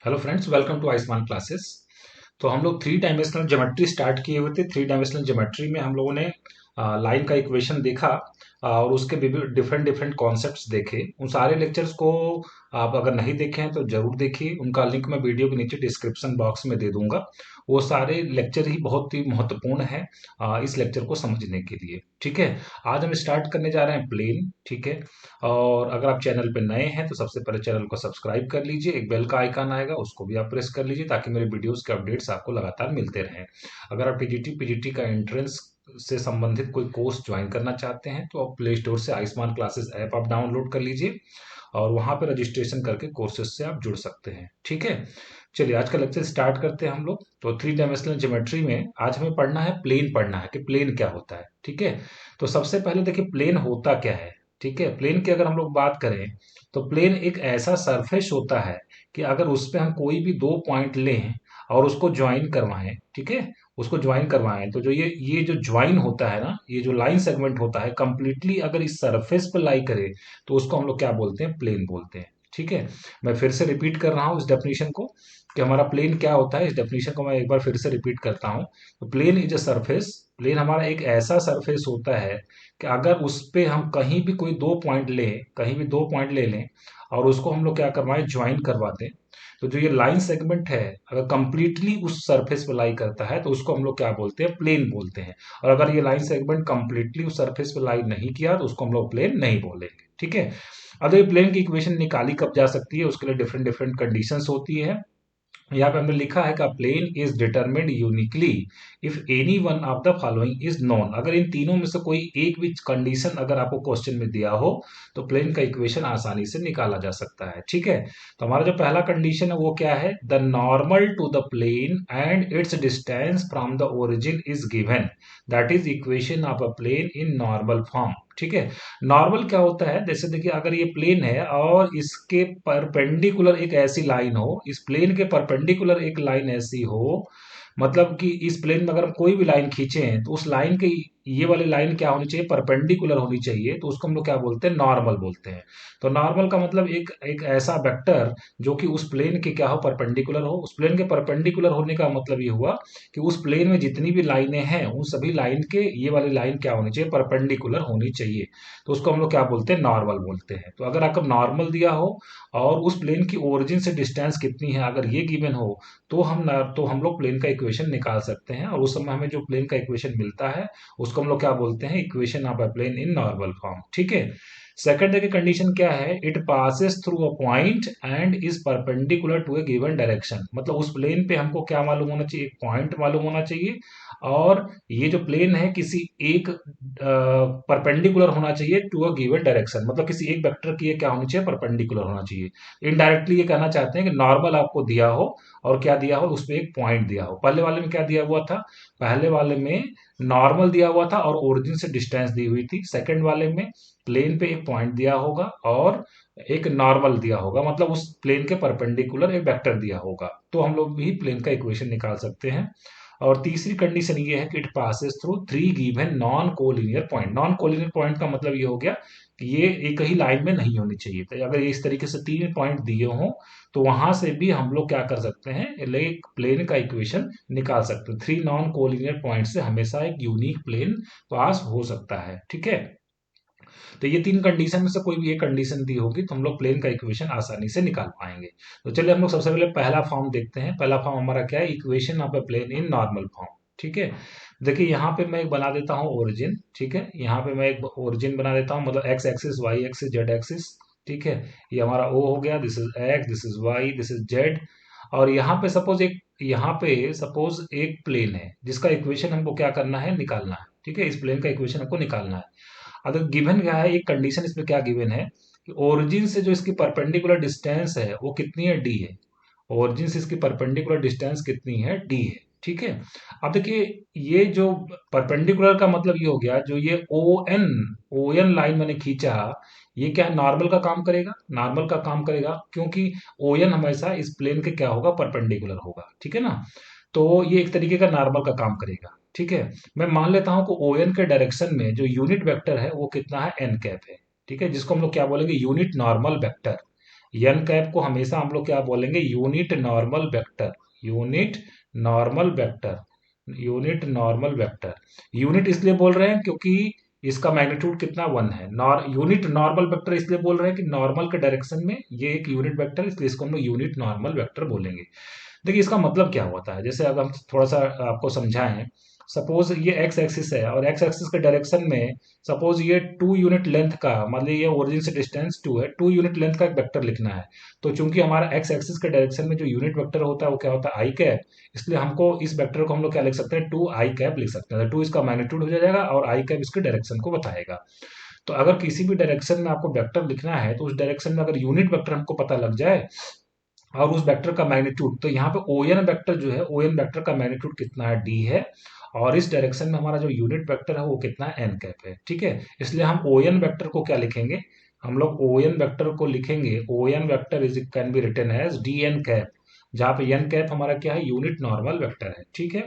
Hello friends, welcome to Ayushman classes. तो हम लोग थ्री डायमेंशनल ज्योमेट्री स्टार्ट किए हुए थे। थ्री डायमेंशनल ज्योमेट्री में हम लोगों ने लाइन का इक्वेशन देखा और उसके डिफरेंट डिफरेंट कॉन्सेप्ट्स देखे। उन सारे लेक्चर्स को आप अगर नहीं देखे हैं तो जरूर देखिए। उनका लिंक मैं वीडियो के नीचे डिस्क्रिप्शन बॉक्स में दे दूंगा। वो सारे लेक्चर ही बहुत ही महत्वपूर्ण है इस लेक्चर को समझने के लिए। ठीक है, आज हम स्टार्ट करने जा रहे हैं प्लेन। ठीक है, और अगर आप चैनल पे नए हैं तो सबसे पहले चैनल को सब्सक्राइब कर लीजिए। एक बेल का आइकन आएगा, उसको भी आप प्रेस कर लीजिए ताकि मेरे वीडियोस के अपडेट्स आपको लगातार मिलते रहें। अगर आप टीजीटी पीजीटी का एंट्रेंस से संबंधित कोई कोर्स ज्वाइन करना चाहते हैं तो आप प्ले स्टोर से आयुष्मान क्लासेस ऐप आप डाउनलोड कर लीजिए और वहां पर रजिस्ट्रेशन करके कोर्सेज से आप जुड़ सकते हैं। ठीक है, चलिए आज का लेक्चर स्टार्ट करते हैं हम लोग। तो थ्री डायमेंशनल ज्योमेट्री में आज हमें पढ़ना है प्लेन, पढ़ना है कि प्लेन क्या होता है। ठीक है, तो सबसे पहले देखिए प्लेन होता क्या है। ठीक है, प्लेन की अगर हम लोग बात करें तो प्लेन एक ऐसा सरफेस होता है कि अगर उस पे हम कोई भी दो पॉइंट लें और उसको ज्वाइन करवाएं, ठीक है, उसको ज्वाइन करवाएं तो जो ये जो ज्वाइन होता है ना, ये जो लाइन सेगमेंट होता है कंप्लीटली अगर इस सरफेस पर लाई करे तो उसको हम लोग क्या बोलते हैं, प्लेन बोलते हैं। ठीक है, मैं फिर से रिपीट कर रहा हूँ इस डेफिनेशन को कि हमारा प्लेन क्या होता है। इस डेफिनेशन को मैं एक बार फिर से रिपीट करता हूँ। तो plane is a surface, plane हमारा एक ऐसा सरफेस होता है कि अगर उस पे हम कहीं भी कोई दो पॉइंट लें, कहीं भी दो पॉइंट ले लें और उसको हम लोग क्या करवाएं, ज्वाइन करवा दें, तो जो ये लाइन सेगमेंट है अगर कंप्लीटली उस सरफेस पे लाई करता है तो उसको हम लोग क्या बोलते हैं, प्लेन बोलते हैं। और अगर ये लाइन सेगमेंट कंप्लीटली उस सरफेस पे लाई नहीं किया तो उसको हम लोग प्लेन नहीं बोलेंगे। ठीक है, अब ये प्लेन की इक्वेशन निकाली कब जा सकती है, उसके लिए डिफरेंट डिफरेंट कंडीशंस होती है। यहाँ पे हमने लिखा है कि plane is determined uniquely if any one of the following is known. अगर इन तीनों में से कोई एक भी कंडीशन अगर आपको क्वेश्चन में दिया हो तो प्लेन का इक्वेशन आसानी से निकाला जा सकता है। ठीक है, तो हमारा जो पहला कंडीशन है वो क्या है, the normal to the plane and its distance from the origin is given, that is equation of a plane in normal form. ठीक है, नॉर्मल क्या होता है, जैसे देखिए अगर ये प्लेन है और इसके परपेंडिकुलर एक ऐसी लाइन हो, इस प्लेन के परपेंडिकुलर एक लाइन ऐसी हो, मतलब कि इस प्लेन में अगर हम कोई भी लाइन खींचे हैं तो उस लाइन के ये वाली लाइन क्या होनी चाहिए, परपेंडिकुलर होनी चाहिए, तो उसको हम लोग क्या बोलते हैं, नॉर्मल बोलते हैं। तो नॉर्मल का मतलब एक एक ऐसा वेक्टर जो कि उस प्लेन के क्या हो, परपेंडिकुलर हो। उस प्लेन के परपेंडिकुलर होने का मतलब ये हुआ कि उस प्लेन में जितनी भी लाइनें हैं उन सभी लाइन के ये वाली लाइन क्या होनी चाहिए, परपेंडिकुलर होनी चाहिए। तो उसको हम लोग क्या बोलते हैं, नॉर्मल बोलते हैं। तो अगर आपको नॉर्मल दिया हो और उस प्लेन की ओरिजिन से डिस्टेंस कितनी है अगर ये गिवन हो तो हम लोग प्लेन का इक्वेशन निकाल सकते हैं। और उस समय हमें जो प्लेन का इक्वेशन मिलता है उसको हम लोग क्या बोलते हैं, equation of a plane in normal form. ठीक है, सेकंड की कंडीशन क्या है, it passes through a point and is perpendicular to a given direction. मतलब उस प्लेन पे हमको क्या मालूम होना चाहिए, एक पॉइंट मालूम होना चाहिए और ये जो प्लेन है किसी एक परपेंडिकुलर होना चाहिए टू अ गिवन डायरेक्शन। मतलब किसी एक वेक्टर की ये क्या होनी चाहिए, परपेंडिकुलर होना चाहिए। इनडायरेक्टली ये कहना चाहते हैं कि नॉर्मल आपको दिया हो और क्या दिया हो, उस पर एक पॉइंट दिया हो। पहले वाले में क्या दिया हुआ था, पहले वाले में नॉर्मल दिया हुआ था और ओरिजिन से डिस्टेंस दी हुई थी। सेकंड वाले में प्लेन पे एक पॉइंट दिया होगा और एक नॉर्मल दिया होगा, मतलब उस प्लेन के परपेंडिकुलर एक वेक्टर दिया होगा, तो हम लोग भी प्लेन का इक्वेशन निकाल सकते हैं। और तीसरी कंडीशन ये है कि it passes through three given non collinear point. Non collinear point का मतलब ये हो गया कि ये एक ही लाइन में नहीं होनी चाहिए। तो अगर ये इस तरीके से तीन पॉइंट दिए हों तो वहां से भी हम लोग क्या कर सकते हैं, एक प्लेन का इक्वेशन निकाल सकते हैं। थ्री नॉन कोलिनियर पॉइंट से हमेशा एक यूनिक प्लेन पास हो सकता है। ठीक है, तो ये तीन कंडीशन में से कोई भी एक कंडीशन दी होगी तो हम लोग प्लेन का इक्वेशन आसानी से निकाल पाएंगे। तो चलिए हम लोग सबसे पहले पहला फॉर्म देखते हैं। पहला फॉर्म हमारा क्या है, equation of a plane in normal form. ठीक है, देखिए यहाँ पे मैं एक बना देता हूँ ओरिजिन। ठीक है, यहाँ पे मैं एक ओरिजिन बना देता हूँ, मतलब x axis, y axis, z axis. ठीक है, ये हमारा ओ हो गया, this is x, this is y, this is z. और यहाँ पे सपोज एक, यहाँ पे सपोज एक प्लेन है जिसका इक्वेशन हमको क्या करना है, निकालना है। ठीक है, इस प्लेन का इक्वेशन हमको निकालना है। अगर गिवन क्या है, एक कंडीशन इसमें क्या गिवन है कि ओरिजिन से जो इसकी परपेंडिकुलर डिस्टेंस है वो कितनी है, डी है। ओरिजिन से इसकी परपेंडिकुलर डिस्टेंस कितनी है, डी है। ठीक है, अब देखिए ये जो परपेंडिकुलर का मतलब ये हो गया, जो ये ओ एन लाइन मैंने खींचा, ये क्या है, नॉर्मल का काम करेगा, नॉर्मल का काम करेगा क्योंकि ओ एन हमेशा इस प्लेन के क्या होगा, परपेंडिकुलर होगा। ठीक है ना, तो ये एक तरीके का नॉर्मल का काम करेगा। ठीक है, मैं मान लेता हूं कि ओ एन के डायरेक्शन में जो यूनिट वेक्टर है वो कितना है, एन कैप है। ठीक है, जिसको हम लोग क्या बोलेंगे, unit normal vector. N cap को हमेशा हम लोग क्या बोलेंगे, unit normal vector, unit normal vector, unit normal vector. Unit इसलिए बोल रहे हैं क्योंकि इसका मैग्नीट्यूड कितना, 1 है। यूनिट नॉर्मल वेक्टर इसलिए बोल रहे हैं कि नॉर्मल के डायरेक्शन में ये एक यूनिट वेक्टर, इसलिए इसको हम लोग यूनिट नॉर्मल वेक्टर बोलेंगे। देखिए इसका मतलब क्या होता है, जैसे अगर हम थोड़ा सा आपको समझाएं, सपोज ये एक्स एक्सिस है और एक्स एक्सिस के डायरेक्शन में सपोज ये 2 यूनिट लेंथ का, मतलब ये ओरिजिन से डिस्टेंस 2 है, 2 यूनिट लेंथ का एक वेक्टर लिखना है। तो चूंकि हमारा एक्स एक्सिस के डायरेक्शन में जो यूनिट वेक्टर होता है वो क्या होता है, आई कैप, इसलिए हमको इस वेक्टर को हम लोग क्या लिख सकते हैं, 2 आई कैप लिख सकते हैं। 2 इसका मैग्नीट्यूड हो जाएगा और आई कैप इसके डायरेक्शन को बताएगा। तो अगर किसी भी डायरेक्शन में आपको वेक्टर लिखना है तो उस डायरेक्शन में अगर यूनिट वेक्टर हमको पता लग जाए और उस वेक्टर का मैग्नीट्यूड, तो यहाँ पे ओ एन वेक्टर जो है, ओ एन वेक्टर का मैग्नीट्यूड कितना है, डी है, और इस डायरेक्शन में हमारा जो यूनिट वेक्टर है वो कितना है, एन कैप है। ठीक है, इसलिए हम ओ एन वेक्टर को क्या लिखेंगे, हम लोग ओ एन वेक्टर को लिखेंगे, O N vector is can be written as d N cap, जहाँ पे एन कैप हमारा क्या है, यूनिट नॉर्मल वेक्टर है। ठीक है,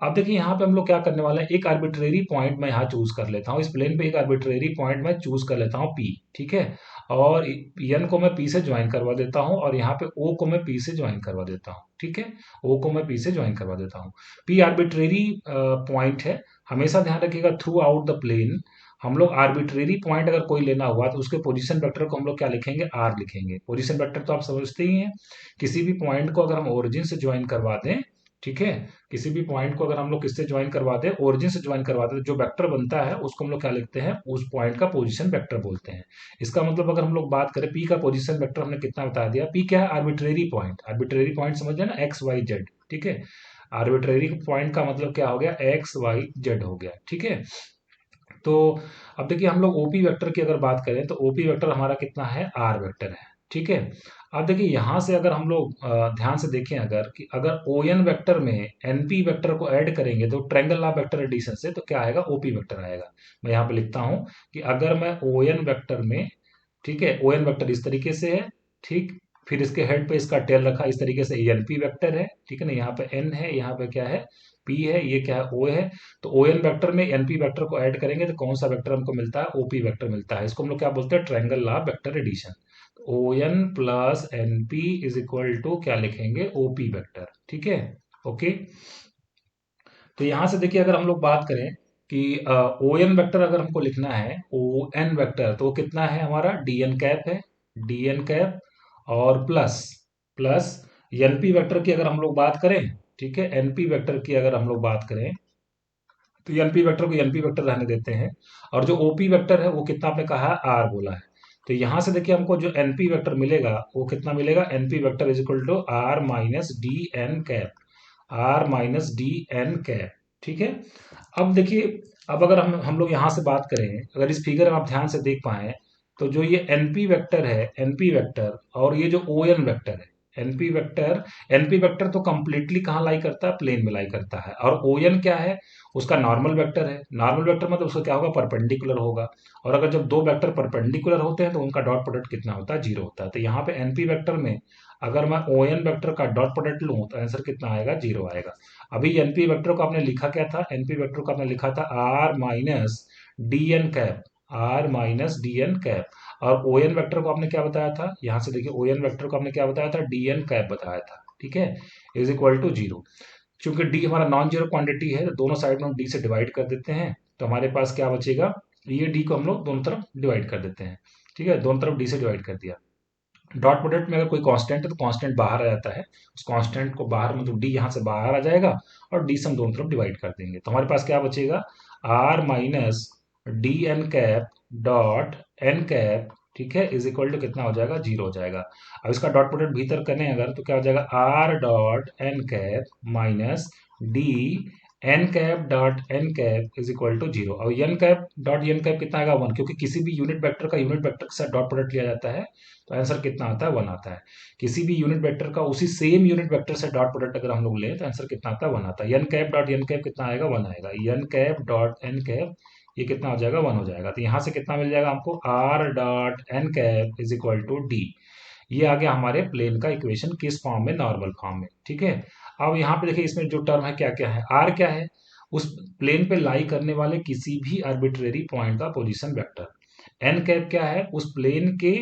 अब देखिए यहाँ पे हम लोग क्या करने वाले हैं, एक आर्बिट्रेरी पॉइंट मैं यहाँ चूज कर लेता हूँ, इस प्लेन पे एक आर्बिट्रेरी पॉइंट मैं चूज कर लेता हूँ पी। ठीक है, और एन को मैं पी से ज्वाइन करवा देता हूँ और यहाँ पे ओ को मैं पी से ज्वाइन करवा देता हूँ। ठीक है, ओ को मैं पी से ज्वाइन करवा देता हूँ। पी आर्बिट्रेरी पॉइंट है, हमेशा ध्यान रखिएगा थ्रू आउट द प्लेन हम लोग आर्बिट्रेरी पॉइंट अगर कोई लेना हुआ तो उसके पोजीशन वेक्टर को हम लोग क्या लिखेंगे, आर लिखेंगे। पोजीशन वेक्टर तो आप समझते ही हैं, किसी भी पॉइंट को अगर हम ओरिजिन से ज्वाइन करवा दें, ठीक है, किसी भी पॉइंट को अगर हम लोग किससे ज्वाइन करवाते हैं, ओरिजिन से ज्वाइन करवाते हैं, जो वेक्टर बनता है उसको हम लोग क्या लिखते हैं, उस पॉइंट का पोजीशन वेक्टर बोलते हैं। इसका मतलब अगर हम लोग बात करें पी का पोजीशन वेक्टर हमने कितना बता दिया, पी क्या है, आर्बिट्रेरी पॉइंट। आर्बिट्रेरी पॉइंट समझ ना, एक्स वाई जेड। ठीक है, आर्बिट्रेरी पॉइंट का मतलब क्या हो गया, एक्स वाई जेड हो गया। ठीक है, तो अब देखिए हम लोग ओपी वेक्टर की अगर बात करें तो ओपी वेक्टर हमारा कितना है, आर वेक्टर है। ठीक है, अब देखिए यहां से अगर हम लोग ध्यान से देखें, अगर कि अगर ओ एन वेक्टर में एनपी वेक्टर को ऐड करेंगे तो ट्रायंगल लॉ वेक्टर एडिशन से तो क्या आएगा, ओपी वेक्टर आएगा। मैं यहाँ पे लिखता हूं कि अगर मैं ओ एन वेक्टर में, ठीक है, ओ एन वेक्टर इस तरीके से है, ठीक, फिर इसके हेड पे इसका टेल रखा इस तरीके से, एन पी वेक्टर है। ठीक है ना, यहाँ पे एन है, यहाँ पे क्या है, पी है, ये क्या है, ओ है। तो ओ एन वेक्टर में एनपी वेक्टर को ऐड करेंगे तो कौन सा वेक्टर हमको मिलता है, ओपी वेक्टर मिलता है। इसको हम लोग क्या बोलते हैं, triangle law vector addition. O N plus N P is equal to क्या लिखेंगे, ओपी वेक्टर। ठीक है, ओके। तो यहां से देखिए अगर हम लोग बात करें कि ओ एन वेक्टर अगर हमको लिखना है, ओ एन वेक्टर तो वो कितना है हमारा, डी एन कैप है, डी एन कैप, और प्लस प्लस एनपी वेक्टर की अगर हम लोग बात करें, ठीक है, एनपी वेक्टर की अगर हम लोग बात करें तो एनपी वेक्टर को एनपी वेक्टर रहने देते हैं, और जो ओपी वेक्टर है वो कितना आपने कहा है, आर बोला है। तो यहां से देखिए हमको जो एनपी वेक्टर मिलेगा वो कितना मिलेगा, NP vector is equal to r minus D N cap, r minus D N cap. ठीक है, अब देखिए, अब अगर हम लोग यहां से बात करें, अगर इस फिगर में आप ध्यान से देख पाए तो जो ये एनपी वेक्टर है, एनपी वेक्टर और ये जो ओ एन वेक्टर है, एनपी वेक्टर, एनपी वेक्टर तो कंप्लीटली कहाँ लाई करता है, प्लेन में लाई करता है। और ओ एन क्या है, उसका नॉर्मल वेक्टर है। नॉर्मल वेक्टर मतलब उसका क्या होगा, परपेंडिकुलर होगा। और अगर जब दो वेक्टर परपेंडिकुलर होते हैं तो उनका डॉट प्रोडक्ट कितना होता है, जीरो होता है। तो यहाँ पे एनपी वेक्टर में अगर मैं ओ एन वेक्टर का डॉट प्रोडक्ट लूँ तो आंसर कितना आएगा, जीरो आएगा। अभी एनपी वेक्टर को आपने लिखा क्या था, एनपी वेक्टर को आपने लिखा था r minus D N cap, r minus D N cap. और ओ एन वेक्टर को आपने क्या बताया था, यहां से देखिए ओ एन वेक्टर को आपने क्या बताया था, डी एन कैप बताया था। ठीक है, इज इक्वल टू जीरो। चूंकि डी हमारा नॉन जीरो क्वांटिटी है तो दोनों साइड में हम डी से डिवाइड कर देते हैं, तो हमारे पास क्या बचेगा, ये डी को हम लोग दोनों तरफ डिवाइड कर देते हैं। ठीक है, दोनों तरफ डी से डिवाइड कर दिया। डॉट प्रोडक्ट में अगर कोई कांस्टेंट है तो कांस्टेंट बाहर आ जाता है, उस कांस्टेंट को बाहर, मतलब डी यहाँ से बाहर आ जाएगा और डी से हम दोनों तरफ डिवाइड कर देंगे, तो हमारे पास क्या बचेगा, r minus D N cap dot N cap, ठीक है, इज इक्वल टू कितना हो जाएगा, जीरो हो जाएगा। अब इसका डॉट प्रोडक्ट भीतर करें अगर तो क्या हो जाएगा, R dot N cap minus D N cap dot N cap is equal to zero. और N cap dot N cap कितना आएगा, वन, क्योंकि किसी भी यूनिट वेक्टर का यूनिट वेक्टर के साथ डॉट प्रोडक्ट लिया जाता है तो आंसर कितना आता है, वन आता है। किसी भी यूनिट वेक्टर का उसी सेम यूनिट वेक्टर से डॉट प्रोडक्ट अगर हम लोग लें तो आंसर कितना आता है, वन आता है। N cap dot N cap कितना आएगा, वन आएगा। N cap dot N cap ये कितना हो जाएगा, वन हो जाएगा। तो यहाँ से कितना मिल जाएगा हमको, r dot N cap is equal to D. ये आ गया हमारे प्लेन का इक्वेशन, किस फॉर्म में, नॉर्मल फॉर्म में। ठीक है, अब यहाँ पे देखिए इसमें जो टर्म है क्या क्या है, आर क्या है, उस प्लेन पे लाई करने वाले किसी भी आर्बिट्रेरी पॉइंट का पोजीशन वेक्टर। एन कैप क्या है, उस प्लेन के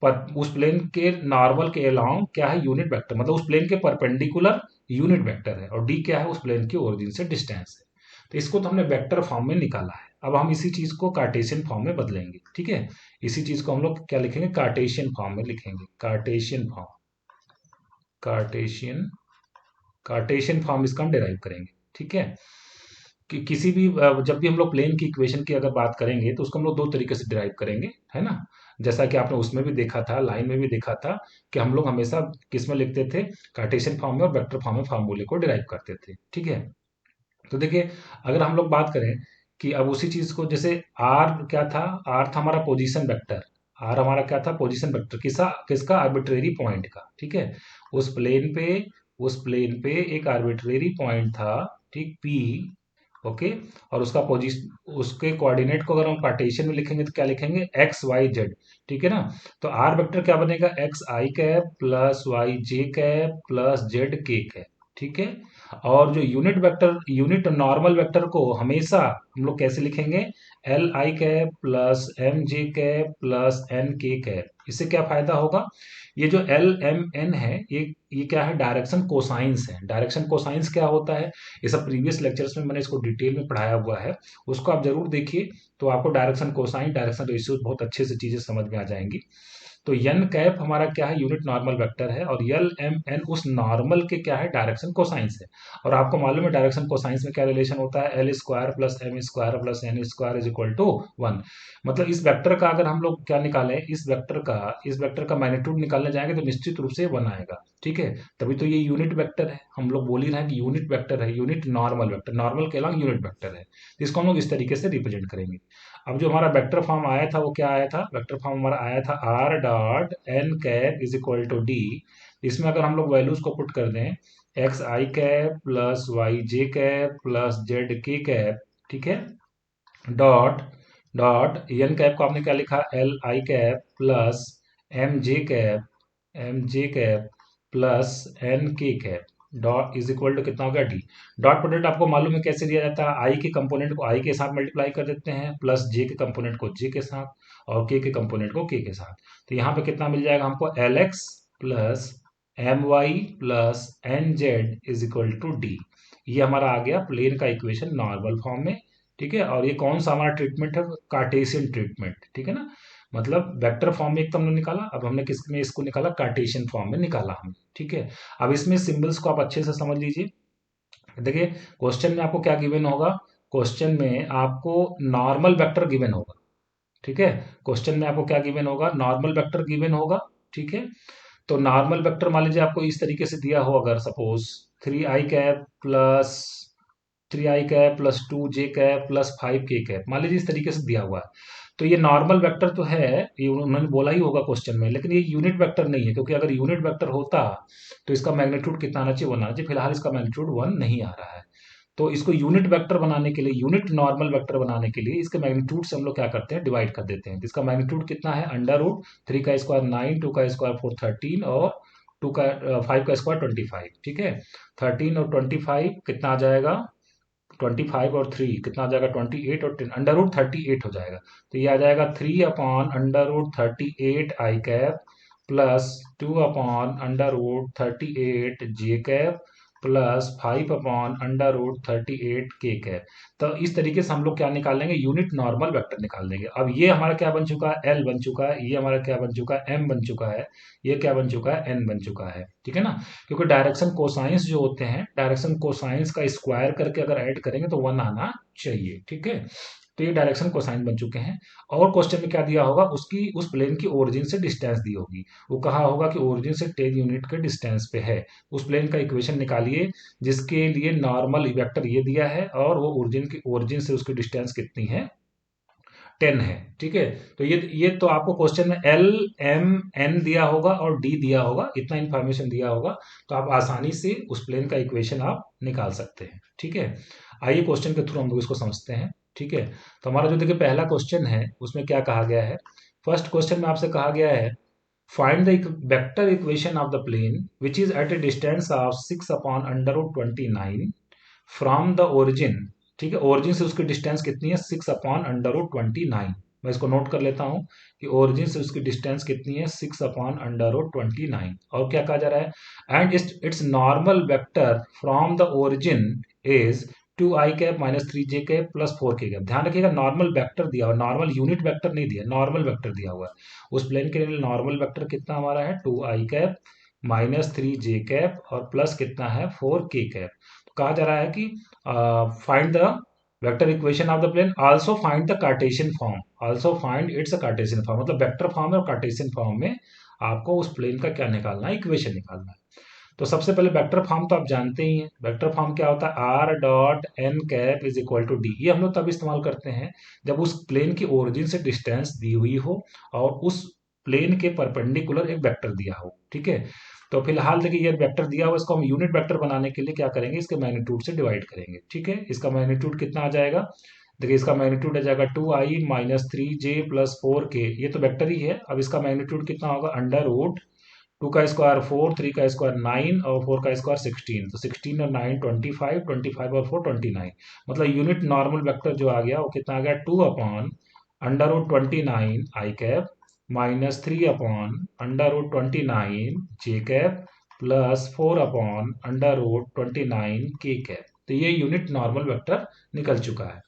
पर उस प्लेन के नॉर्मल के अलोंग क्या है, यूनिट वेक्टर, मतलब उस प्लेन के परपेंडिकुलर यूनिट वेक्टर है, और डी क्या है, उस प्लेन की ओरिजिन से डिस्टेंस है। तो इसको तो हमने वेक्टर फॉर्म में निकाला है। अब हम इसी चीज को कार्टेशियन फॉर्म में बदलेंगे, ठीक है। इसी चीज को हम लोग क्या लिखेंगे, कार्टेशियन फॉर्म में लिखेंगे, Cartesian form, Cartesian Cartesian form इसका हम डिराइव करेंगे, ठीक है। कि किसी भी जब भी हम लोग प्लेन की इक्वेशन की अगर बात करेंगे तो उसको हम लोग दो तरीके से डिराइव करेंगे, है ना। जैसा कि आपने उसमें भी देखा था, लाइन में भी देखा था, कि हम लोग हमेशा किस में लिखते थे, कार्टेशियन फॉर्म में और वेक्टर फॉर्म में फार्मूले को डिराइव करते थे, ठीक है। तो देखिए, अगर हम लोग बात करें कि अब उसी चीज को, जैसे आर क्या था, आर था हमारा पोजीशन वेक्टर, आर हमारा क्या था, पोजीशन वेक्टर, किसका किसका, आर्बिट्रेरी पॉइंट का, ठीक है। उस प्लेन पे उस प्लेन पे एक आर्बिट्रेरी पॉइंट था, ठीक, पी, ओके। और उसका पोजीशन, उसके कोऑर्डिनेट को अगर हम कार्टेशियन में लिखेंगे तो क्या लिखेंगे, एक्स वाई जेड, ठीक है ना। तो आर वेक्टर क्या बनेगा, x i cap plus y j cap plus z k cap, ठीक है। और जो unit vector, unit normal vector को हमेशा हम लोग कैसे लिखेंगे, एल आई कैप प्लस एम जे कैप प्लस एन के कैप। इससे क्या फायदा होगा, ये जो एल एम एन है, ये क्या है, डायरेक्शन कोसाइंस है। डायरेक्शन कोसाइंस क्या होता है, ये सब प्रीवियस लेक्चर्स में मैंने इसको डिटेल में पढ़ाया हुआ है, उसको आप जरूर देखिए, तो आपको डायरेक्शन कोसाइन, डायरेक्शन रेशियो बहुत अच्छे से चीजें समझ में आ जाएंगी। तो एन कैप हमारा क्या है, यूनिट नॉर्मल वेक्टर है, और यल एम एन उस नॉर्मल के क्या है, डायरेक्शन कोसाइंस है। और आपको मालूम है डायरेक्शन कोसाइंस में क्या रिलेशन होता है, l square plus m square plus n square is equal to 1। मतलब इस वेक्टर का अगर हम लोग क्या निकालें, इस वेक्टर का मैग्नीट्यूड निकालने जाएंगे तो निश्चित रूप से 1 आएगा, ठीक है। तभी तो ये यूनिट वेक्टर है, हम लोग बोल ही रहे हैं कि यूनिट वेक्टर है, यूनिट नॉर्मल वेक्टर, नॉर्मल के अलग यूनिट वेक्टर है, तो इसको हम लोग इस तरीके से रिप्रेजेंट करेंगे। अब जो हमारा वेक्टर फॉर्म आया था वो क्या आया था, वेक्टर फॉर्म हमारा आया था r dot N cap is equal to d. इसमें अगर हम लोग वैल्यूज को पुट कर दें, x i cap plus y j cap plus z k cap, ठीक है, डॉट डॉट एन कैप को आपने क्या लिखा, एल आई कैप प्लस एम जे कैप, प्लस एन के cap, dot is equal to कितना हो गया, डी। डॉट प्रोडक्ट आपको मालूम है कैसे दिया जाता है, आई के कंपोनेंट को आई के साथ मल्टीप्लाई कर देते हैं, प्लस जे के कंपोनेंट को जे के साथ, और के कंपोनेंट को के साथ। तो यहाँ पे कितना मिल जाएगा हमको, l x plus M Y plus N Z is equal to D. ये हमारा आ गया प्लेन का इक्वेशन नॉर्मल फॉर्म में, ठीक है। और ये कौन सा हमारा ट्रीटमेंट है, कार्टेशियन ट्रीटमेंट, ठीक है ना। मतलब वेक्टर फॉर्म में एक तो हमने निकाला, अब हमने किस में इसको निकाला, कार्टेशियन फॉर्म में निकाला हमने, ठीक है। अब इसमें सिंबल्स को आप अच्छे से समझ लीजिए। देखिए, क्वेश्चन में आपको क्या गिवन होगा, क्वेश्चन में आपको नॉर्मल वेक्टर गिवन होगा, ठीक है। क्वेश्चन में आपको क्या गिवन होगा, नॉर्मल वेक्टर गिवन होगा, ठीक है। तो नॉर्मल वेक्टर मान लीजिए आपको इस तरीके से दिया हो, अगर suppose 3i cap plus 2j cap plus 5k cap, मान लीजिए इस तरीके से दिया हुआ है। तो ये नॉर्मल वेक्टर तो है, ये उन्होंने बोला ही होगा क्वेश्चन में, लेकिन ये यूनिट वेक्टर नहीं है, क्योंकि अगर यूनिट वेक्टर होता तो इसका मैग्नीट्यूड कितना आना चाहिए, 1 आना चाहिए। फिलहाल इसका मैग्नीट्यूड 1 नहीं आ रहा है। तो इसको यूनिट वेक्टर बनाने के लिए, यूनिट नॉर्मल वेक्टर बनाने के लिए इसके मैग्नीट्यूड से हम लोग क्या करते हैं, डिवाइड कर देते हैं। तो इसका मैग्नीट्यूड कितना है, अंडर रूट 3 का स्क्वायर 9, 2 का स्क्वायर 4 13, और 5 का स्क्वायर 25, ठीक है। 13 और 25 कितना आ जाएगा, 25 और 3 कितना आ जाएगा, 28, और 10 अंडर रूट 38 हो जाएगा। तो ये आ जाएगा 3/√38 आई कैप प्लस 2/√38 जे कैप प्लस 5/√38 के कैप। तो इस तरीके से हम लोग क्या निकाल लेंगे, यूनिट नॉर्मल वेक्टर निकाल लेंगे। अब ये हमारा क्या बन चुका है, एल बन चुका है, ये हमारा क्या बन चुका है, एम बन चुका है, ये क्या बन चुका है, एन बन चुका है, ठीक है ना। क्योंकि डायरेक्शन कोसाइंस जो होते हैं, डायरेक्शन कोसाइंस का स्क्वायर करके अगर ऐड करेंगे तो 1 आना चाहिए, ठीक है। तो ये डायरेक्शन कोसाइन बन चुके हैं। और क्वेश्चन में क्या दिया होगा, उसकी उस प्लेन की ओरिजिन से डिस्टेंस दी होगी, वो कहा होगा कि ओरिजिन से 10 यूनिट के डिस्टेंस पे है। उस प्लेन का इक्वेशन निकालिए जिसके लिए नॉर्मल वेक्टर ये दिया है, और वो ओरिजिन से उसकी डिस्टेंस कितनी है, 10 है, ठीक है। तो ये तो आपको क्वेश्चन में एल एम एन दिया होगा और डी दिया होगा, इतना इंफॉर्मेशन दिया होगा, तो आप आसानी से उस प्लेन का इक्वेशन आप निकाल सकते हैं, ठीक है। आइए क्वेश्चन के थ्रू हम लोग इसको समझते हैं, ठीक है। तो हमारा जो देखिए पहला क्वेश्चन है उसमें क्या कहा गया है, फर्स्ट क्वेश्चन में आपसे कहा गया है, find the vector equation of the plane which is at a distance of 6/√29 from the origin, ठीक है। ओरिजिन से उसकी डिस्टेंस कितनी है, 6/√29, मैं इसको नोट कर लेता हूँ कि ओरिजिन से उसकी डिस्टेंस कितनी है 6/√29। और क्या कहा जा रहा है, and it's normal vector from the origin is 2i cap minus 3j cap plus 4k cap. ध्यान रखिएगा नॉर्मल वेक्टर दिया हुआ, नॉर्मल यूनिट वेक्टर नहीं दिया, नॉर्मल वेक्टर दिया हुआ है। उस प्लेन के लिए नॉर्मल वेक्टर कितना हमारा है 2i cap minus 3j cap और प्लस कितना है 4k कैप। तो कहा जा रहा है कि find the vector equation of the plane, also find the Cartesian form, also find its a Cartesian form. मतलब वेक्टर फॉर्म और कार्टेशियन फॉर्म में आपको उस प्लेन का क्या निकालना है, इक्वेशन निकालना है। तो सबसे पहले वेक्टर फॉर्म तो आप जानते ही हैं, वेक्टर फॉर्म क्या होता है r.n cap is equal to D. ये हम लोग तब इस्तेमाल करते हैं जब उस प्लेन की ओरिजिन से डिस्टेंस दी हुई हो और उस प्लेन के परपेंडिकुलर एक वेक्टर दिया हो, ठीक है। तो फिलहाल देखिए ये वेक्टर दिया हुआ, इसको हम यूनिट वेक्टर बनाने के लिए क्या करेंगे, इसके मैग्नीट्यूड से डिवाइड करेंगे, ठीक है। इसका मैग्नीट्यूड कितना आ जाएगा, देखिए इसका मैग्नीट्यूड आ जाएगा 2i minus 3j plus 4k, ये तो वेक्टर ही है। अब इसका मैग्नीट्यूड कितना होगा अंडर रूट 2 का स्क्वायर 4, 3 का स्क्वायर 9 और 4 का स्क्वायर 16। तो 16 और 9 25, 25 और 4 29। मतलब यूनिट नॉर्मल वेक्टर जो आ गया वो कितना आ गया 2/√29i cap minus 3/√29j cap plus 4/√29k cap. तो ये यूनिट नॉर्मल वेक्टर निकल चुका है।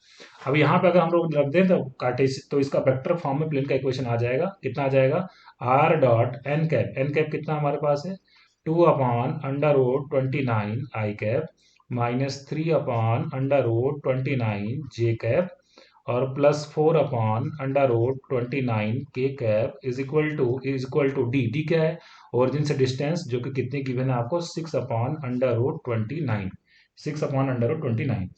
अब यहाँ पे अगर हम लोग रख दें तो कार्टेशियन, तो इसका वेक्टर फॉर्म में प्लेन का इक्वेशन आ जाएगा, कितना आ जाएगा r.n कैप, एन कैप कितना हमारे पास है 2/√29i cap minus 3/√29j cap और plus 4/√29k cap is equal to D क्या है, ओरिजिन से डिस्टेंस जो कि कितनी गिवन है आपको 6/√29, 6/√29।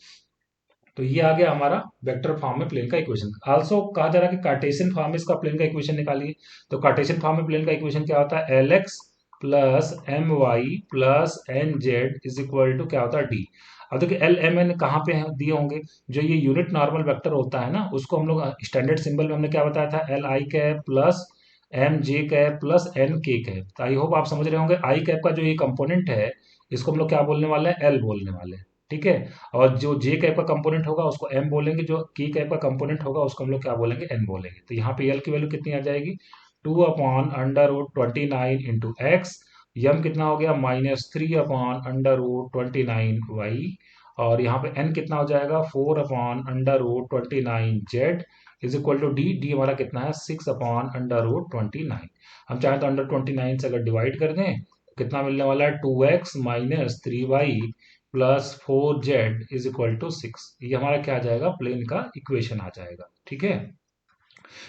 तो ये आ गया हमारा वेक्टर फॉर्म में प्लेन का इक्वेशन। आल्सो कहा जा रहा है कि कार्टेशियन फॉर्म में इसका प्लेन का इक्वेशन निकालिए। तो कार्टेशियन फॉर्म में प्लेन का इक्वेशन क्या होता है Lx plus M Y plus N Z is equal to क्या होता है डी। अब देखिए एल एम एन कहाँ पे दिए होंगे, जो ये यूनिट नॉर्मल वेक्टर होता है ना, उसको हम लोग स्टैंडर्ड सिंबल में हमने क्या बताया था Li cap plus M j cap plus N k cap. तो आई होप आप समझ रहे होंगे आई कैप का जो ये कंपोनेंट है इसको हम लोग क्या बोलने वाले हैं एल बोलने वाले हैं, ठीक है। और जो जे कैप का कंपोनेंट होगा उसको एम बोलेंगे, जो के कैप का कंपोनेंट होगा उसको हम लोग क्या बोलेंगे एन बोलेंगे। तो यहाँ पे एल की वैल्यू कितनी आ जाएगी 2/√29 इंटू एक्स, यम कितना हो गया -3/√29y और यहाँ पे एन कितना हो जाएगा 4/√29z is equal to D. D हमारा कितना है 6/√29। हम चाहें तो अंडर 29 से अगर डिवाइड कर दें तो कितना मिलने वाला है 2x minus 3y plus 4z is equal to 6। ये हमारा क्या आ जाएगा प्लेन का इक्वेशन आ जाएगा, ठीक है।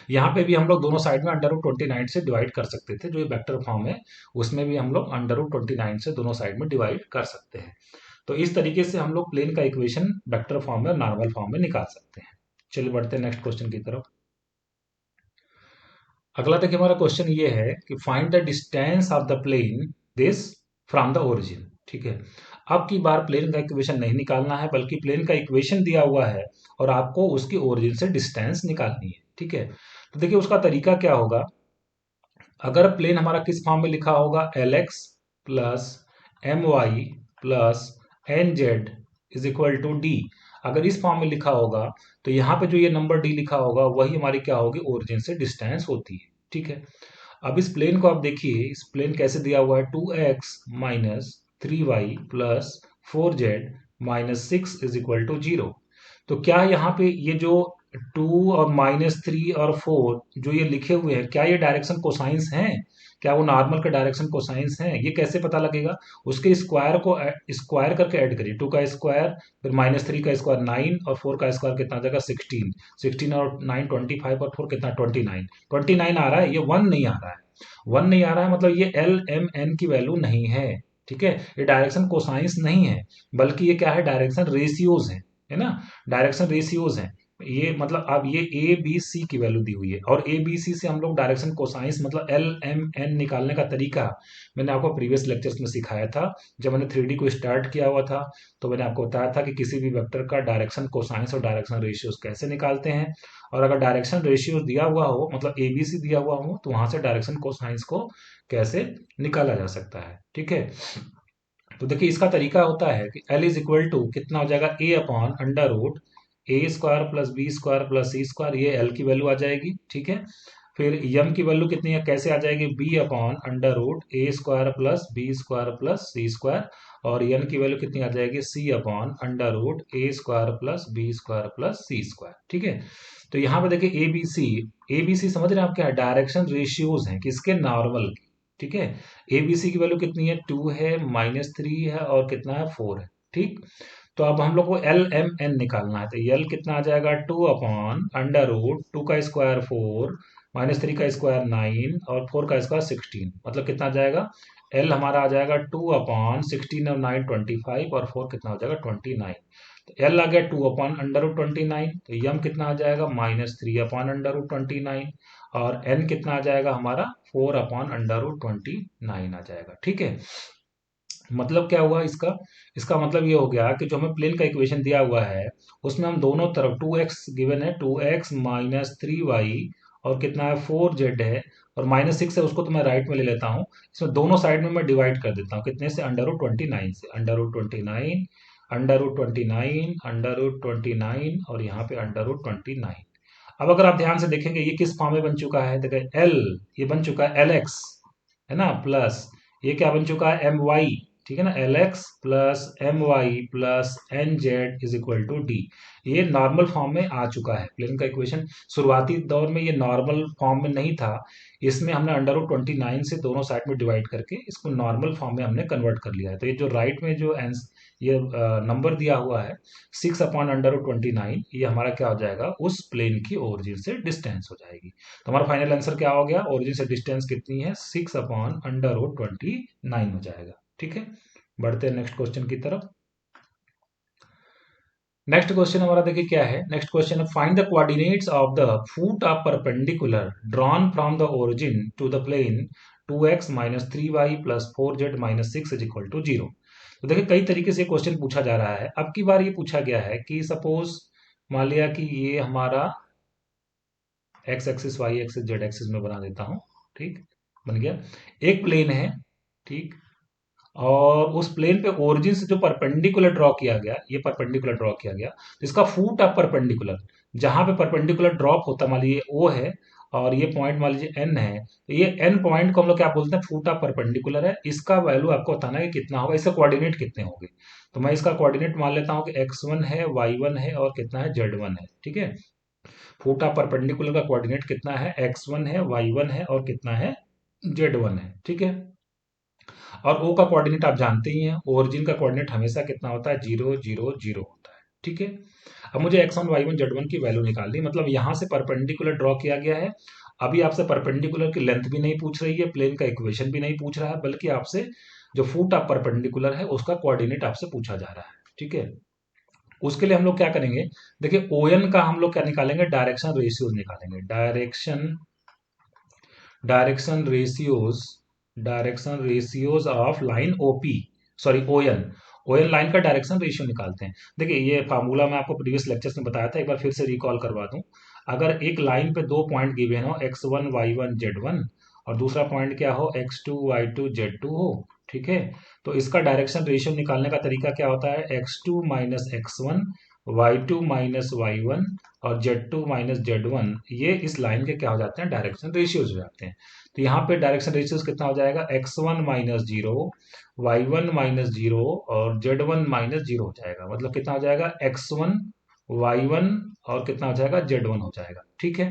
यहाँ पे भी हम लोग दोनों साइड में अंडर 29 से डिवाइड कर सकते थे, जो ये वेक्टर फॉर्म है उसमें भी हम लोग अंडर 29 से दोनों साइड में डिवाइड कर सकते हैं। तो इस तरीके से हम लोग प्लेन का इक्वेशन वेक्टर फॉर्म में और नॉर्मल फॉर्म में निकाल सकते हैं। चलिए बढ़ते हैं नेक्स्ट क्वेश्चन की तरफ। अगला देखिए हमारा क्वेश्चन ये है कि find the distance of the plane this from the origin, ठीक है। अब की बार प्लेन का इक्वेशन नहीं निकालना है बल्कि प्लेन का इक्वेशन दिया हुआ है और आपको उसकी ओरिजिन से डिस्टेंस निकालनी है, ठीक है। तो देखिए उसका तरीका क्या होगा, अगर प्लेन हमारा किस फॉर्म में लिखा होगा Lx plus M Y plus N Z is equal to D, अगर इस फॉर्म में लिखा होगा तो यहाँ पे जो ये नंबर डी लिखा होगा वही हमारी क्या होगी ओरिजिन से डिस्टेंस होती है, ठीक है। अब इस प्लेन को आप देखिए, इस प्लेन कैसे दिया हुआ है 2x minus 3y plus 4z minus 6 is equal to 0। तो क्या यहाँ पे ये जो 2 और -3 और 4 जो ये लिखे हुए हैं क्या ये डायरेक्शन कोसाइंस हैं, क्या वो नॉर्मल के डायरेक्शन कोसाइंस हैं, ये कैसे पता लगेगा, उसके स्क्वायर को स्क्वायर करके ऐड करिए। 2 का स्क्वायर फिर -3 का स्क्वायर 9 और 4 का स्क्वायर कितना आ जाएगा 16, 16 और 9 25 और 4 कितना 29, 29 आ रहा है, ये 1 नहीं आ रहा है, 1 नहीं आ रहा है मतलब ये एल एम एन की वैल्यू नहीं है, ठीक है। ये डायरेक्शन कोसाइंस नहीं है बल्कि ये क्या है डायरेक्शन रेशियोज है ना, डायरेक्शन रेशियोज हैं। ये मतलब अब ये ए बी सी की वैल्यू दी हुई है और ए बी सी से हम लोग डायरेक्शन कोसाइंस मतलब एल एम एन निकालने का तरीका मैंने आपको प्रीवियस लेक्चर्स में सिखाया था। जब मैंने 3D को स्टार्ट किया हुआ था तो मैंने आपको बताया था कि किसी भी वेक्टर का डायरेक्शन कोसाइंस और डायरेक्शन रेशियोज कैसे निकालते हैं, और अगर डायरेक्शन रेशियोज दिया हुआ हो मतलब ए बी सी दिया हुआ हो तो वहां से डायरेक्शन कोसाइंस को कैसे निकाला जा सकता है, ठीक है। तो देखिए इसका तरीका होता है कि L इज इक्वल टू कितना हो जाएगा A upon under root A square plus B square plus C square, ये एल की वैल्यू आ जाएगी, ठीक है। फिर यम की वैल्यू कितनी है, कैसे आ जाएगी, B upon under root A square plus B square plus C square, और एन की वैल्यू कितनी आ जाएगी, C upon under root A square plus B square plus C square, ठीक है। तो यहाँ पे देखिए ए बी सी समझ रहे हैं आप, क्या डायरेक्शन रेशियोज हैं किसके, नॉर्मल की, ठीक है। ए बी सी की वैल्यू कितनी है, 2 है, -3 है, और कितना है, 4 है, ठीक। तो अब हम लोग को एल एम एन निकालना है, तो एल कितना आ जाएगा, 2 अपॉन अंडर रूट 2 का स्क्वायर 4, -3 का स्क्वायर 9, और 4 का स्क्वायर 16, मतलब कितना आ जाएगा, एल हमारा आ जाएगा 2 अपॉन 16 और 9 25, और 4 कितना हो जाएगा 29। तो एल आ गया 2 अपॉन अंडर रूट 29, तो यम कितना आ जाएगा, -3 अपॉन अंडर रूट 29, और एन कितना आ जाएगा हमारा 4 अपॉन अंडर रूट 29 आ जाएगा, ठीक है। मतलब क्या हुआ इसका, इसका मतलब ये हो गया कि जो हमें प्लेन का इक्वेशन दिया हुआ है उसमें हम दोनों तरफ 2x गिवन है, 2x -3y, और कितना है 4z है, और -6 है, उसको तो मैं राइट में ले लेता हूँ। इसमें दोनों साइड में मैं डिवाइड कर देता हूँ, कितने से, अंडर रूट 29 से, under root 29, under root 29, under root 29, और यहाँ पे अंडर रूट 29। अब अगर आप ध्यान से देखेंगे ये किस फॉर्म में बन चुका है, देखिए एल, ये बन चुका है एल एक्स, है ना, प्लस ये क्या बन चुका है, एम वाई, ठीक है ना, L x plus M Y plus N Z is equal to D. ये नॉर्मल फॉर्म में आ चुका है प्लेन का इक्वेशन। शुरुआती दौर में ये नॉर्मल फॉर्म में नहीं था, इसमें हमने अंडर रूट 29 से दोनों साइड में डिवाइड करके इसको नॉर्मल फॉर्म में हमने कन्वर्ट कर लिया है। तो ये जो राइट में जो ये नंबर दिया हुआ है 6 अपॉन अंडर रूट 29, ये हमारा क्या हो जाएगा, उस प्लेन की ओरिजिन से डिस्टेंस हो जाएगी। तो हमारा फाइनल आंसर क्या हो गया, ओरिजिन से डिस्टेंस कितनी है, 6 अपॉन अंडर रूट 29 हो जाएगा, ठीक है। बढ़ते हैं नेक्स्ट क्वेश्चन की तरफ। नेक्स्ट क्वेश्चन हमारा देखिए क्या है, नेक्स्ट क्वेश्चन है find the coordinates of the foot of perpendicular drawn from the origin to the plane 2x -3y plus 4z -6 is equal to 0। तो देखिए कई तरीके से क्वेश्चन पूछा जा रहा है। अब की बार ये पूछा गया है कि सपोज मान लिया कि ये हमारा x axis y axis z axis में बना देता हूं, ठीक, बन गया। एक प्लेन है, ठीक, और उस प्लेन पे ओरिजिन से जो परपेंडिकुलर ड्रॉ किया गया, ये परपेंडिकुलर ड्रॉ किया गया, तो इसका फूट ऑफ परपेंडिकुलर, जहां पे परपेंडिकुलर ड्रॉप होता है, मान लीजिए ओ है, और ये पॉइंट मान लीजिए एन है, तो ये एन पॉइंट को हम लोग क्या बोलते हैं, फूट ऑफ परपेंडिकुलर है। इसका वैल्यू आपको बताना है कि कितना होगा, इसका कोऑर्डिनेट कितने होंगे। तो मैं इसका कोऑर्डिनेट मान लेता हूँ कि x1 है, y1 है, और कितना है, z1 है, ठीक है। फूट ऑफ परपेंडिकुलर का कोऑर्डिनेट कितना है, x1 है, y1 है, और कितना है, z1 है, ठीक है। और ओ का कोऑर्डिनेट आप जानते ही हैं, ओरिजिन का कोऑर्डिनेट हमेशा कितना होता है, 0 0 0 होता है, ठीक है। अब मुझे x1 y1 z1 की वैल्यू निकालनी, मतलब यहां से परपेंडिकुलर ड्रॉ किया गया है। अभी आपसे परपेंडिकुलर की लेंथ भी नहीं पूछ रही है, प्लेन का इक्वेशन भी नहीं पूछ रहा है, बल्कि आपसे जो फुट ऑफ परपेंडिकुलर है उसका कोऑर्डिनेट आपसे पूछा जा रहा है, ठीक है। उसके लिए हम लोग क्या करेंगे, देखिए ओ एन का हम लोग क्या निकालेंगे, डायरेक्शन रेशियोज निकालेंगे, direction ratios, direction ratios of line OP, sorry on, on line का डायरेक्शन रेशियो निकालते हैं। देखिए ये फार्मूला मैं आपको प्रीवियस लेक्चर्स में बताया था, एक बार फिर से रिकॉल करवा दूं। अगर एक लाइन पे दो पॉइंट गिवन हो, x1 y1 z1, और दूसरा पॉइंट क्या हो, x2 y2 z2 हो, ठीक है, तो इसका डायरेक्शन रेशियो निकालने का तरीका क्या होता है, x2 minus x1, y2 minus y1, और z2 माइनस z1, ये इस लाइन के क्या हो जाते हैं, डायरेक्शन रेशियोज हो जाते हैं। तो यहाँ पे डायरेक्शन रेशियोज कितना हो जाएगा, x1 minus zero, y1 minus zero, और z1 माइनस जीरो हो जाएगा। मतलब कितना हो जाएगा, x1 y1, और कितना हो जाएगा, z1 हो जाएगा, ठीक है।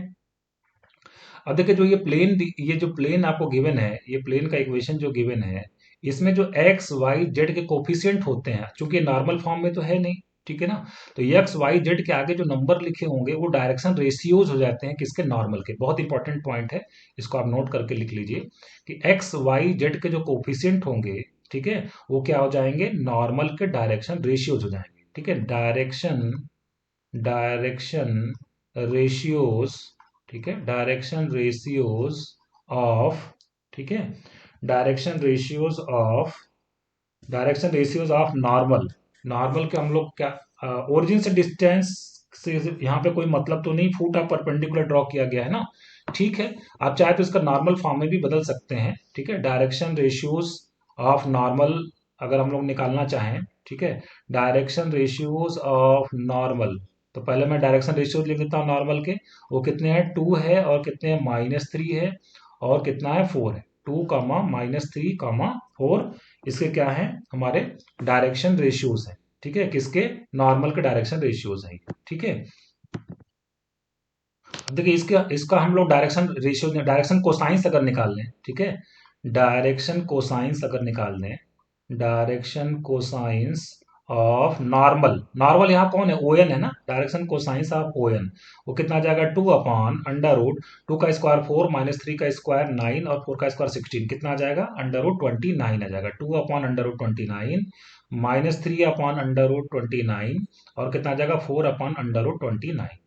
अब देखिए जो ये जो प्लेन आपको गिवन है, ये प्लेन का इक्वेशन जो गिवन है, इसमें जो एक्स वाई जेड के कोफिशिएंट होते हैं, चूंकि नॉर्मल फॉर्म में तो है नहीं, ठीक है ना, तो एक्स वाई जेड के आगे जो नंबर लिखे होंगे वो डायरेक्शन रेशियोज हो जाते हैं किसके, नॉर्मल के। बहुत इंपॉर्टेंट पॉइंट है, इसको आप नोट करके लिख लीजिए कि एक्स वाई जेड के जो कोफिशिएंट होंगे, ठीक है, वो क्या हो जाएंगे, नॉर्मल के डायरेक्शन रेशियोज हो जाएंगे, ठीक है। डायरेक्शन रेशियोज, ठीक है, डायरेक्शन रेशियोज ऑफ, ठीक है, direction ratios of, direction ratios of normal, normal के हम लोग क्या, ओरिजिन से डिस्टेंस से यहाँ पे कोई मतलब तो नहीं, फुट ऑफ परपेंडिकुलर ड्रॉ किया गया है ना, ठीक है। आप चाहे तो इसका नॉर्मल फॉर्म में भी बदल सकते हैं, ठीक है, डायरेक्शन रेशियोज ऑफ नॉर्मल अगर हम लोग निकालना चाहें, ठीक है, डायरेक्शन रेशियोज ऑफ नॉर्मल, तो पहले मैं डायरेक्शन रेशियो लिख देता हूँ नॉर्मल के। वो कितने हैं, 2 है और कितने हैं, -3 है और कितना है, 4 है। 2, -3, 4 इसके क्या है, हमारे डायरेक्शन रेशियोज है। ठीक है, किसके, नॉर्मल के डायरेक्शन रेशियोज है। ठीक है, देखिए इसका इसका हम लोग डायरेक्शन रेशियो, डायरेक्शन कोसाइंस अगर निकाल लें, ठीक है, डायरेक्शन कोसाइंस अगर निकाल लें, direction cosines of normal, normal यहाँ कौन है, ओ एन है ना, direction cosines of O N, वो कितना आ जाएगा, 2/√, 2 का स्क्वायर 4, -3 का स्क्वायर 9 और 4 का स्क्वायर 16, कितना आ जाएगा, √29 आ जाएगा। 2/√29 -3/√29 और कितना आ जाएगा, 4/√29।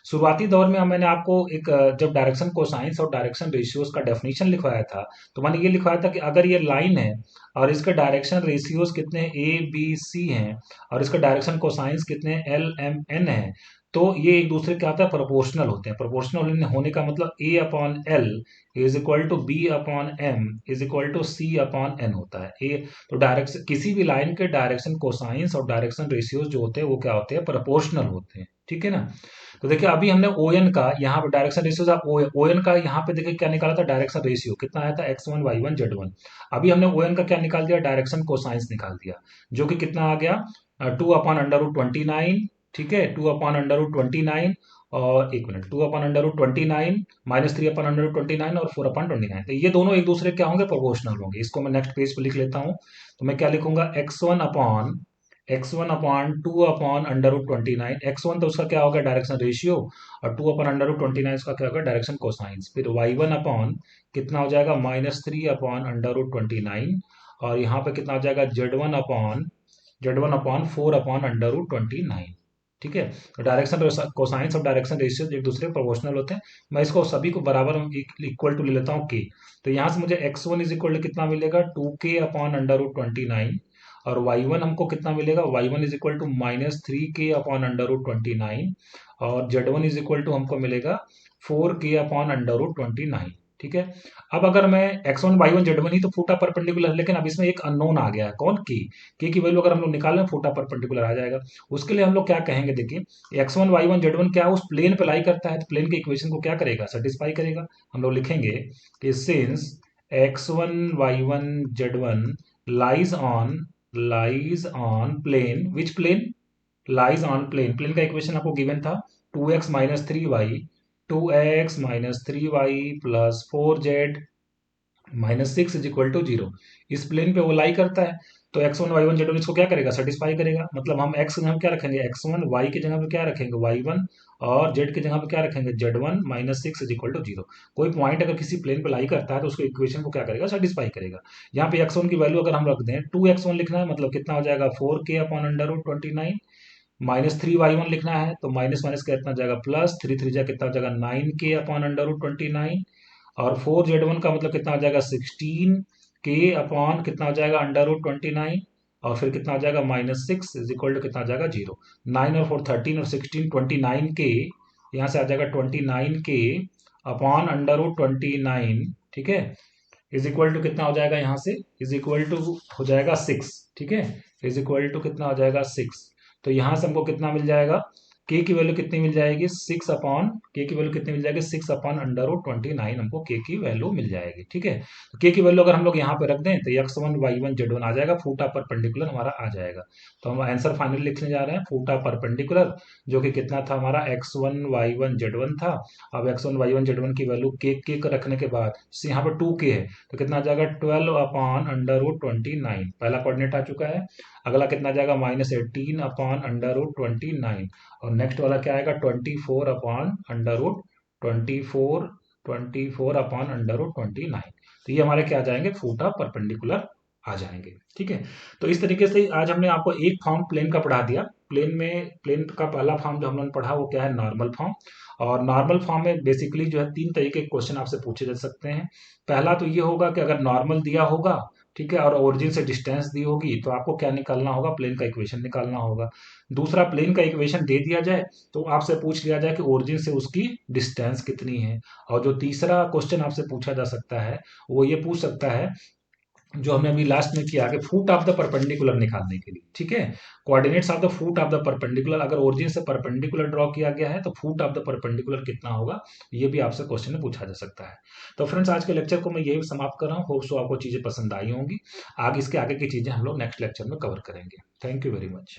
शुरुआती दौर में मैंने आपको एक जब डायरेक्शन कोसाइंस और डायरेक्शन रेशियोज का डेफिनेशन लिखवाया था, तो मैंने ये लिखवाया था कि अगर ये लाइन है और इसके डायरेक्शन रेशियोज कितने ए बी सी हैं और इसका डायरेक्शन कोसाइंस कितने एल एम एन है, तो ये एक दूसरे क्या होता है, प्रोपोर्शनल होते हैं। प्रोपोर्शनल होने का मतलब A/L is equal to B/M is equal to C/N होता है। ए तो डायरेक्शन, किसी भी लाइन के डायरेक्शन कोसाइंस और डायरेक्शन रेशियोज जो होते हैं वो क्या होते हैं, प्रोपोर्शनल होते हैं। ठीक है ना। तो देखिए अभी हमने ओ एन का यहाँ पे direction ratios of O N का यहाँ पे देखिए क्या निकाला था, डायरेक्शन रेशियो कितना आया था, x1 y1 z1। अभी हमने ओ एन का क्या निकाल दिया, डायरेक्शन कोसाइंस निकाल दिया, जो कि कितना आ गया, 2/√29। ठीक है, 2/√29 और एक मिनट, 2/√29 -3/√29 और 4/29। तो ये दोनों एक दूसरे क्या होंगे, प्रोपोर्शनल होंगे। इसको मैं नेक्स्ट पेज पे लिख लेता हूँ। तो मैं क्या लिखूंगा, x1/2/√29। x1 तो उसका क्या होगा, डायरेक्शन रेशियो, और 2/√29 उसका क्या होगा, डायरेक्शन कोसाइंस। फिर y1 अपॉन कितना हो जाएगा, -3/√29 और यहाँ पे कितना हो जाएगा, z1 अपॉन 4/√29। ठीक है, तो डायरेक्शन कोसाइंस और डायरेक्शन रेशियो एक दूसरे प्रोपोर्शनल होते हैं। मैं इसको सभी को बराबर इक्वल टू ले लेता हूँ के। तो यहाँ से मुझे x1 इज इक्वल टू कितना मिलेगा, 2k/√29 और y1 हमको कितना मिलेगा, y1 is equal to -3k/√29 और z1 इज इक्वल टू हमको मिलेगा 4k/√29। ठीक है, अब अगर मैं x1 y1 z1 ही तो फूटा परपेंडिकुलर, लेकिन अब इसमें एक अननोन आ गया है, कौन, के की वैल्यू अगर हम लोग निकालें फूटा परपेंडिकुलर आ जाएगा। उसके लिए हम लोग क्या कहेंगे, देखिए x1 y1 z1 क्या है, उस प्लेन पे लाई करता है, तो प्लेन के इक्वेशन को क्या करेगा, सेटिस्फाई करेगा। हम लोग लिखेंगे कि since x1 y1 z1 lies on plane, which plane, lies on plane, plane का इक्वेशन आपको गिवन था 2x - 3y, 2x - 3y plus 4z -6 is equal to 0। इस प्लेन पे वो लाई करता है, तो x1 y1 z1 इसको क्या करेगा, सेटिस्फाई करेगा। मतलब हम x की जगह क्या रखेंगे, x1, y की जगह पे क्या रखेंगे, y1 और z की जगह पे क्या रखेंगे, z1 -6 इज इक्वल टू 0। कोई पॉइंट अगर किसी प्लेन पे लाई करता है तो उसको इक्वेशन को क्या करेगा, सेटिस्फाई करेगा। यहाँ पे x1 की वैल्यू अगर हम रख दें 2x1 लिखना है, मतलब कितना हो जाएगा, 4k/√29 -3y1 लिखना है, तो माइनस माइनस का इतना जाएगा प्लस, 3 3 जा कितना हो जाएगा, 9k/√29 और 4z1 का मतलब कितना हो जाएगा, 16k अपॉन कितना हो जाएगा, √29 और फिर कितना हो जाएगा, -6 इज इक्वल टू कितना हो जाएगा, 0। 9 और 4 13 और 16 29k, यहाँ से आ जाएगा 29k अपॉन √29। ठीक है, इज इक्वल टू कितना हो जाएगा, यहाँ से इज इक्वल टू हो जाएगा 6। ठीक है, इज इक्वल टू कितना हो जाएगा, 6। तो यहाँ से हमको कितना मिल जाएगा, के की वैल्यू कितनी मिल जाएगी, 6 अपॉन, के की वैल्यू कितनी मिल जाएगी, 6/√29 हमको के की वैल्यू मिल जाएगी। ठीक है, तो के की वैल्यू अगर हम लोग यहाँ पे रख दें तो x1 y1 z1 आ जाएगा, फूटा परपेंडिकुलर हमारा आ जाएगा। तो हम आंसर फाइनल लिखने जा रहे हैं, फूटा परपेंडिकुलर, जो कि कितना था हमारा, x1 y1 z1 था। अब x1 y1 z1 की वैल्यू के को रखने के बाद यहाँ पर 2k है, तो कितना आ जाएगा, 12/√29, पहला कोऑर्डिनेट आ चुका है। अगला कितना आ जाएगा, -18/√29 और नेक्स्ट वाला क्या आएगा, 24/24 तो ये हमारे क्या आ जाएंगे, फूटा परपेंडिकुलर आ जाएंगे। ठीक है, तो इस तरीके से आज हमने आपको एक फॉर्म प्लेन का पढ़ा दिया। प्लेन का पहला फॉर्म जो हम लोगों ने पढ़ा वो क्या है, नॉर्मल फॉर्म। और नॉर्मल फॉर्म में बेसिकली जो है 3 तरीके के क्वेश्चन आपसे पूछे जा सकते हैं। पहला तो ये होगा कि अगर नॉर्मल दिया होगा, ठीक है, और ओरिजिन से डिस्टेंस दी होगी, तो आपको क्या निकालना होगा, प्लेन का इक्वेशन निकालना होगा। दूसरा, प्लेन का इक्वेशन दे दिया जाए तो आपसे पूछ लिया जाए कि ओरिजिन से उसकी डिस्टेंस कितनी है। और जो तीसरा क्वेश्चन आपसे पूछा जा सकता है वो ये पूछ सकता है जो हमने अभी लास्ट में किया कि फुट ऑफ द परपेंडिकुलर निकालने के लिए, ठीक है। Coordinates of the foot of the perpendicular, अगर ओरिजिन से परपेंडिकुलर ड्रॉ किया गया है तो फुट ऑफ द परपेंडिकुलर कितना होगा, ये भी आपसे क्वेश्चन में पूछा जा सकता है। तो फ्रेंड्स, आज के लेक्चर को मैं यही समाप्त कर रहा हूँ। होप सो आपको चीजें पसंद आई होंगी। आगे इसके आगे की चीजें हम लोग नेक्स्ट लेक्चर में कवर करेंगे। Thank you very much.